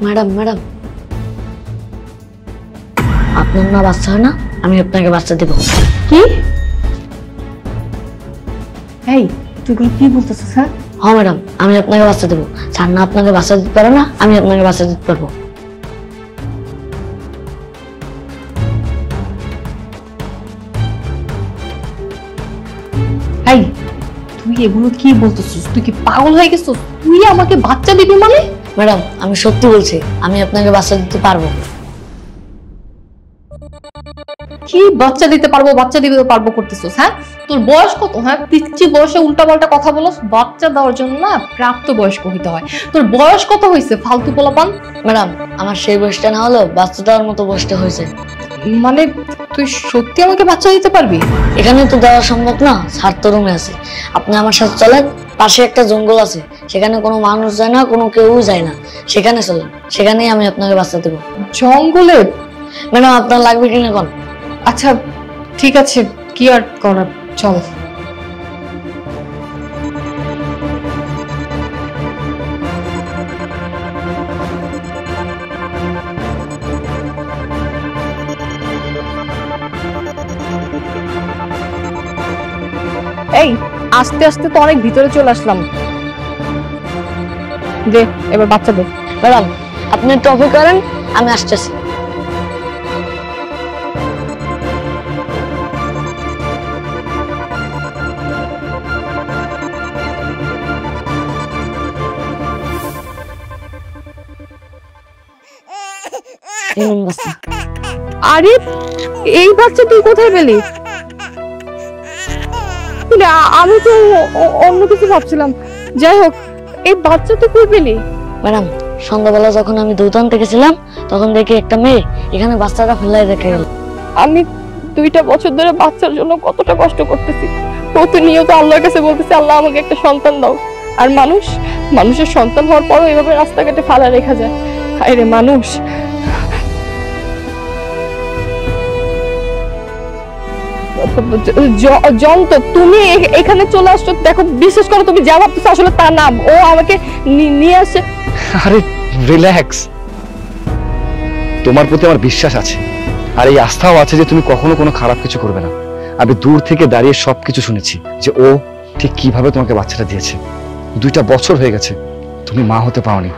Madam madam, আপনার না বাচ্চা হয় না, আমি আপনাকে বাচ্চা দেব। কি? এই তুই কি বলতেছিস? হ্যাঁ হ্যাঁ ম্যাডাম, আমি আপনাকে বাচ্চা দেবো। স্যার না আপনাকে বাচ্চা দিতে পারে না, আমি আপনাকে বাচ্চা দিতে পারবো। এই তুই এগুলো কি বলতেছিস? তুই কি পাগল হয়ে গেছিস? তুই আমাকে বাচ্চা দিবি মানে? ম্যাডাম আমি সত্যি বলছি, আমি আপনাকে বাচ্চা দিতে পারবো। কি বাচ্চা দিতে পারবো বাচ্চা দিতে পারবো করতেছিস? হ্যাঁ তোর বয়স কত? হ্যাঁ পিচ্চি বয়সে উল্টাপাল্টা কথা বলস। বাচ্চা দেওয়ার জন্য না প্রাপ্ত বয়স্ক হইতে হয়। তোর বয়স কত হয়েছে ফালতু পোলাপান? ম্যাডাম আমার সেই বয়সটা না হলেও বাচ্চা দেওয়ার মতো বয়সটা হয়েছে। মানে তুই সত্যি আমাকে বাচ্চা দিতে পারবি? এখানে তো দেওয়া সম্ভব না, স্যার তো রুমে আছে। আপনি আমার সাথে চলেন, পাশে একটা জঙ্গল আছে, সেখানে কোনো মানুষ যায় না, কোনো কেউ যায় না, সেখানে চলেন, সেখানেই আমি আপনাকে বাচ্চা দেবো। জঙ্গলে? ম্যাডাম আপনার লাগবে কিনা কোন? আচ্ছা ঠিক আছে, কি আর করার, চল। এই আস্তে আস্তে তো অনেক ভিতরে চলে আসলাম। দে এবার বাচ্চা দে। ম্যাডাম আপনি একটু অপেক্ষা করেন, আমি আসতেছি। আরে এই বাচ্চা তুই কোথায় পেলি? আমি তো অন্য কিছু ভাবছিলাম। যাই হোক, এই বাচ্চা তুই কই পেলি? ম্যাডাম সন্ধ্যাবেলা যখন আমি দুধ আনতে গেছিলাম, তখন দেখি একটা মেয়ে এখানে বাচ্চাটা ফেলাই রেখে গেল। আমি 2টা বছর ধরে বাচ্চার জন্য কতটা কষ্ট করতেছি, প্রতিনিয়ত আল্লাহর কাছে বলতেছি আল্লাহ আমাকে একটা সন্তান দাও। আর মানুষের সন্তান হওয়ার পরও এভাবে রাস্তাঘাটে ফেলা রেখা যায়। হায় রে মানুষ। জন্ত তুমি এখানে চলে আসছো, দেখো বিশ্বাস করো তুমি যা ভাবতেছো আসলে তা না। ও আমাকে নিয়ে আসছে। আরে রিল্যাক্স, তোমার প্রতি আমার বিশ্বাস আছে, আর এই আস্থাও আছে যে তুমি কখনো কোনো খারাপ কিছু করবে না। আমি দূর থেকে দাঁড়িয়ে সবকিছু শুনেছি যে ও ঠিক কিভাবে তোমাকে বাচ্চাটা দিয়েছে। 2টা বছর হয়ে গেছে তুমি মা হতে পাওনি,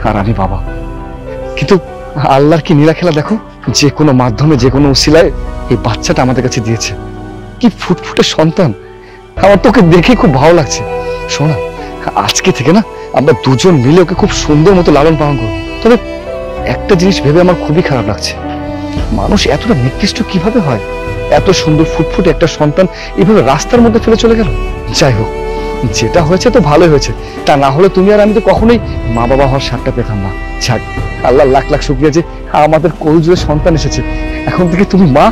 আর আমি বাবা। কিন্তু আল্লাহর কি নীলা খেলা দেখো, যে কোনো মাধ্যমে যে কোনো উসিলায় এই বাচ্চাটা আমাদের কাছে দিয়েছে। কি ফুটফুটে সন্তান, আমার তোকে দেখে খুব ভালো লাগছে। শোনা, আজকে থেকে না আমরা দুজন মিলে ওকে খুব সুন্দর মতো লালন পালন করবো। তবে একটা জিনিস ভেবে আমার খুবই খারাপ লাগছে, মানুষ এতটা নিকৃষ্ট কিভাবে হয়? এত সুন্দর ফুটফুটে একটা সন্তান এভাবে রাস্তার মধ্যে ফেলে চলে গেল। যাই হোক, যেটা হয়েছে তো ভালোই হয়েছে, তা না হলে তুমি আর আমি তো কখনোই মা বাবা হওয়ার স্বাদটা পেতাম না। যাক, আল্লাহ লাখ লাখ শুকরিয়া যে আমাদের কোল জুড়ে সন্তান এসেছে। এখন থেকে তুমি মা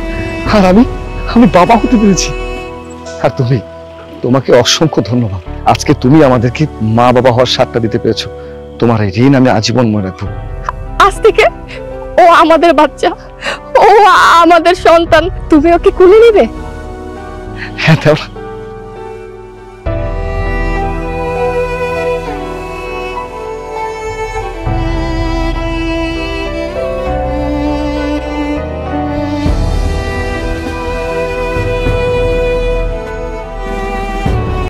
আর আমি বাবা হতে পেরেছি। আর তোমাকে অসংখ্য ধন্যবাদ। আজকে তুমি আমাদেরকে মা বাবা হওয়ার স্বাদটা দিতে পেরেছো। তোমার এই ঋণ আমি আজীবন মনে রাখবো। আজ থেকে ও আমাদের বাচ্চা, ও আমাদের সন্তান। তুমি ওকে কুলে নিবে? হ্যাঁ দেওয়া